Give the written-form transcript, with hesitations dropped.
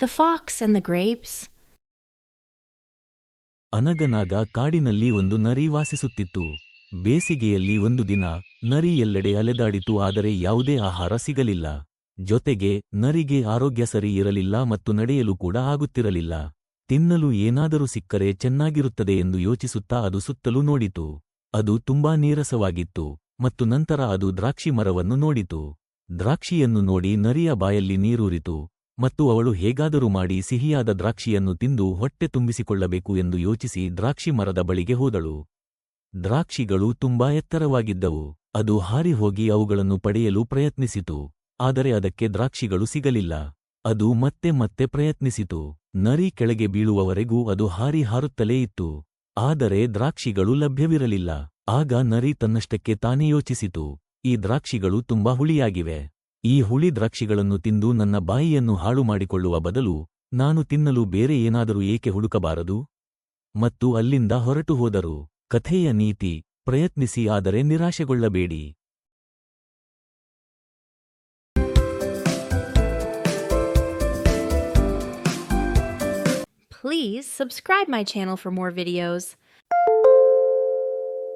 The fox and the grapes. ಅನಗನಾಗ ಕಾಡಿನಲ್ಲಿ ಒಂದು ನರಿ ವಾಸಿಸುತ್ತಿತ್ತು. ಬೇಸಿಗೆಯಲ್ಲಿ ಒಂದು ದಿನ ನರಿ ಎಲ್ಲೆಡೆ ಅಲೆದಾಡಿತು, ಆದರೆ ಯಾವುದೇ ಆಹಾರ ಸಿಗಲಿಲ್ಲ. ಜೊತೆಗೆ ನರಿಗೆ ಆರೋಗ್ಯ ಸರಿ ಇರಲಿಲ್ಲ ಮತ್ತು ನಡೆಯಲು ಕೂಡ ಆಗುತ್ತಿರಲಿಲ್ಲ. ತಿನ್ನಲು ಏನಾದರೂ ಸಿಕ್ಕರೆ ಚೆನ್ನಾಗಿರುತ್ತದೆ ಎಂದು ಯೋಚಿಸುತ್ತಾ ಅದು ಸುತ್ತಲೂ ನೋಡಿತು. ಅದು ತುಂಬಾ ನೀರಸವಾಗಿತ್ತು ಮತ್ತು ನಂತರ ಅದು ದ್ರಾಕ್ಷಿ ಮರವನ್ನು ನೋಡಿತು. ದ್ರಾಕ್ಷಿಯನ್ನು ನೋಡಿ ನರಿಯ ಬಾಯಲ್ಲಿ ನೀರೂರಿತು ಮತ್ತು ಅವಳು ಹೇಗಾದರೂ ಮಾಡಿ ಸಿಹಿಯಾದ ದ್ರಾಕ್ಷಿಯನ್ನು ತಿಂದು ಹೊಟ್ಟೆ ತುಂಬಿಸಿಕೊಳ್ಳಬೇಕು ಎಂದು ಯೋಚಿಸಿ ದ್ರಾಕ್ಷಿ ಮರದ ಬಳಿಗೆ ಹೋದಳು. ದ್ರಾಕ್ಷಿಗಳು ತುಂಬಾ ಎತ್ತರವಾಗಿದ್ದವು. ಅದು ಹಾರಿ ಹೋಗಿ ಅವುಗಳನ್ನು ಪಡೆಯಲು ಪ್ರಯತ್ನಿಸಿತು, ಆದರೆ ಅದಕ್ಕೆ ದ್ರಾಕ್ಷಿಗಳು ಸಿಗಲಿಲ್ಲ. ಅದು ಮತ್ತೆ ಮತ್ತೆ ಪ್ರಯತ್ನಿಸಿತು. ನರಿ ಕೆಳಗೆ ಬೀಳುವವರೆಗೂ ಅದು ಹಾರುತ್ತಲೇ ಇತ್ತು, ಆದರೆ ದ್ರಾಕ್ಷಿಗಳು ಲಭ್ಯವಿರಲಿಲ್ಲ. ಆಗ ನರಿ ತನ್ನಷ್ಟಕ್ಕೆ ತಾನೇ ಯೋಚಿಸಿತು, ಈ ದ್ರಾಕ್ಷಿಗಳು ತುಂಬಾ ಹುಳಿಯಾಗಿವೆ. ಈ ಹುಳಿ ದ್ರಾಕ್ಷಿಗಳನ್ನು ತಿಂದು ನನ್ನ ಬಾಯಿಯನ್ನು ಹಾಳು ಮಾಡಿಕೊಳ್ಳುವ ಬದಲು ನಾನು ತಿನ್ನಲು ಬೇರೆ ಏನಾದರೂ ಏಕೆ ಹುಡುಕಬಾರದು? ಮತ್ತು ಅಲ್ಲಿಂದ ಹೊರಟು ಹೋದರು. ಕಥೆಯ ನೀತಿ: ಪ್ರಯತ್ನಿಸಿ, ಆದರೆ ನಿರಾಶೆಗೊಳ್ಳಬೇಡಿ. Please subscribe my channel for more videos.